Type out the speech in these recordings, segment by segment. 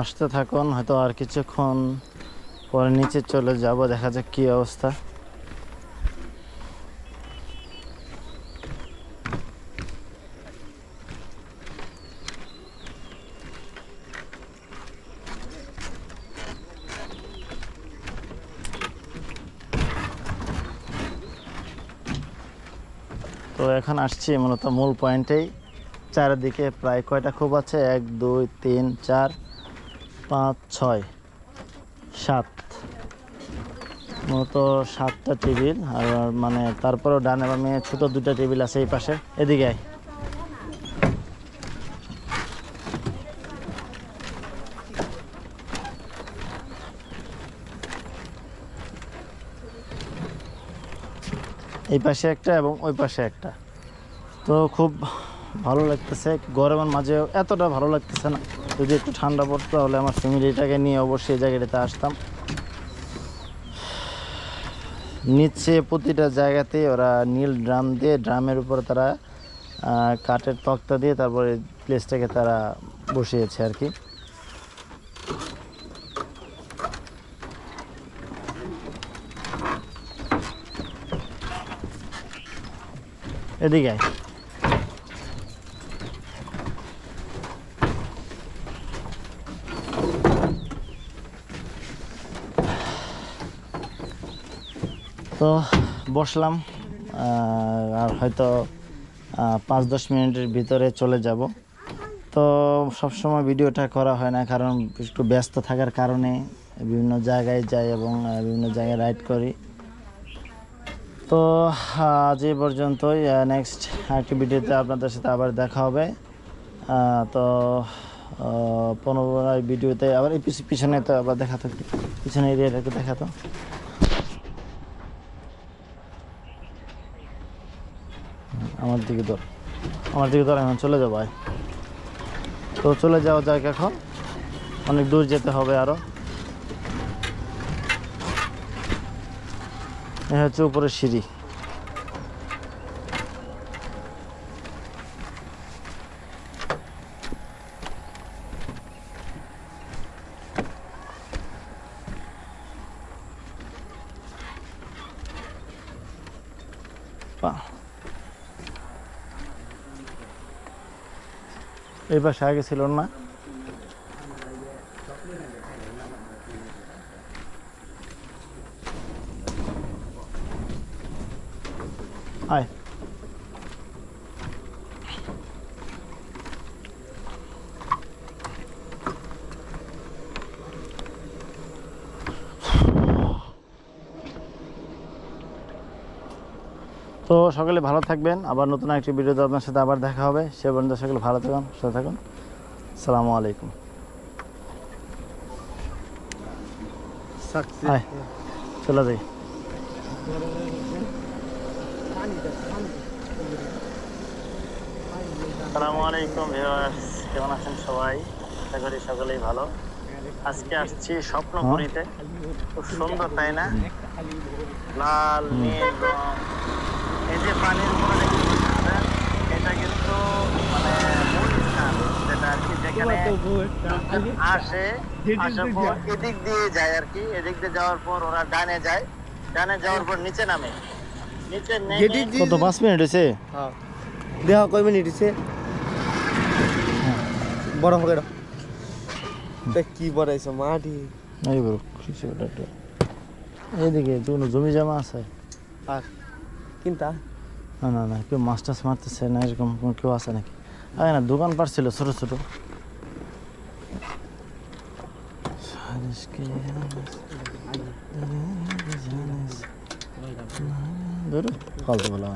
আসতে থাকুন, হয়তো আর কিছুক্ষণ পরে নিচে চলে যাব, দেখা যাক কি অবস্থা। তো এখন আসছি মূলত মূল পয়েন্টেই। চারিদিকে প্রায় কয়টা খোপ আছে? 1 2 3 4 5 6 7, মূলত 7টা টেবিল। আর মানে তারপরেও ডানে বামে ছোট 2টা টেবিল আছে এই পাশে। এদিকে আয়। এই পাশে একটা এবং ওই পাশে একটা। তো খুব ভালো লাগতেছে, গরমের মাঝেও এতটা ভালো লাগতেছে না। যদি একটু ঠান্ডা পড়তো তাহলে আমার ফ্যামিলিটাকে নিয়ে অবশ্যই এই জায়গাটাতে আসতাম। নিচে প্রতিটা জায়গাতে ওরা নীল ড্রাম দিয়ে, ড্রামের উপর তারা কাঠের তক্তা দিয়ে তারপরে প্লেসটাকে তারা বসিয়েছে আর কি। এদিকে আয়। তো বসলাম, আর হয়তো 5-10 মিনিটের ভিতরে চলে যাব। তো সবসময় ভিডিওটা করা হয় না, কারণ একটু ব্যস্ত থাকার কারণে বিভিন্ন জায়গায় যাই এবং বিভিন্ন জায়গায় রাইড করি। তো আজ এই পর্যন্তই। নেক্সট আরেকটি ভিডিওতে আপনাদের সাথে আবার দেখা হবে। তো পুনরায় ভিডিওতে আবার এই পিছনে তো আবার দেখাতো, পিছনে এরিয়াটাকে দেখাতো। আমার দিকে ধর, এখন চলে যাবো। তো চলে যাওয়া যাক, এখন অনেক দূর যেতে হবে আরো। এ হচ্ছে উপরের সিঁড়ি। এই পাশে আগে ছিল না? আয়। তো সকলে ভালো থাকবেন, আবার নতুন একটি ভিডিওতে আপনার সাথে আবার দেখা হবে। সে পর্যন্ত সকলে ভালো থাকুন, সুস্থ থাকুন। আসসালামু আলাইকুম। চলে যাই। আসসালামু আলাইকুম ভিউয়ার্স, কেমন আছেন সবাই? আশা করি সকলেই ভালো। আজকে আসছি স্বপ্নপুরীতে। খুব সুন্দর, তাই না? লাল নীল রং। এই যে পানির উপরে দেখতে পাচ্ছেন, এটা কিন্তু মানে মূল স্থান, যেটা আর কি যেখানে আসার পর এদিক দিয়ে যায় আর কি। এদিক দিয়ে যাওয়ার পর ওরা ডানে যায়, ডানে যাওয়ার পর নিচে নামে। নিচে নেমে কত 5 মিনিট হয়েছে? হ্যাঁ, দেখা কয় মিনিট হয়েছে? বড় হবে না কি বড়াইছো মাটি? এই বড় কিছু একটা এইদিকে কোনো জমি জমা আছে আর কিনতা? না না না, কেউ মাছ টাছ মারতেছে না, এরকম কেউ আছে নাকি? আগে না দোকানপাট ছিল ছোট ছোট। ফালতু বলা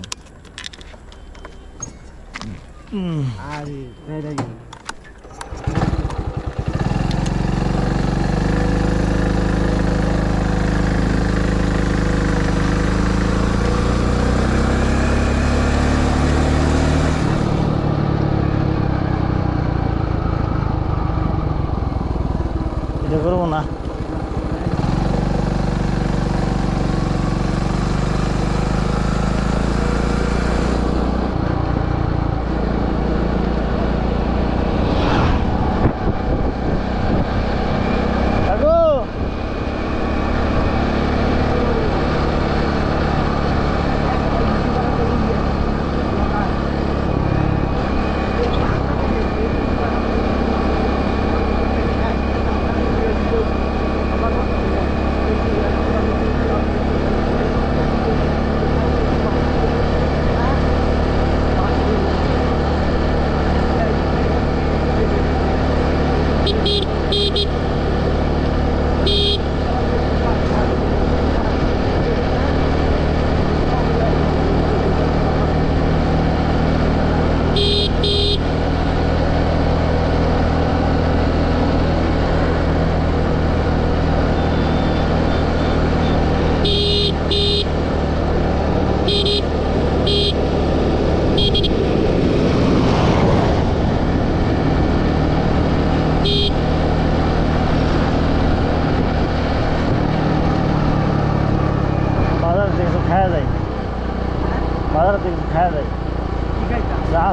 এটা করবো না।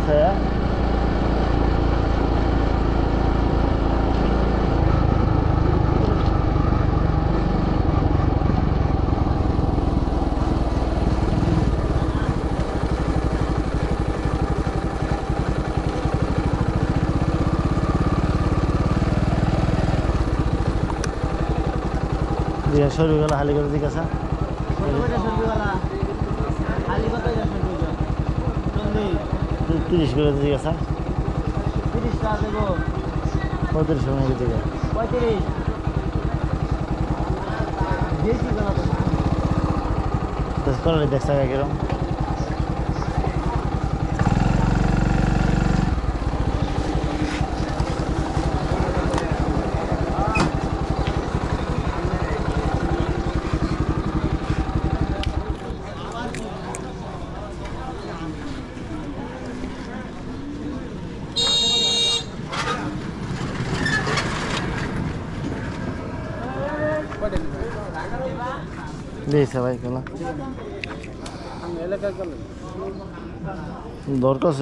আছে দিয়া সরু গেল হালি করে দিকে আছে 30 করে দিকে আছে 35 করে দিকে করে দেখছা কিরম দিয়েছে ভাই কেলা দরকার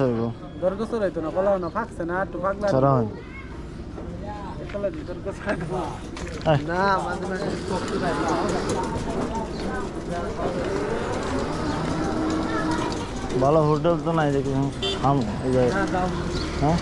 রাইতো না কলা না ফাঁকছে না একটু ফাঁকলা ছাড়া হয় না ভালো হোটেল তো নাই দেখি হ্যাঁ এই জায়গায় হ্যাঁ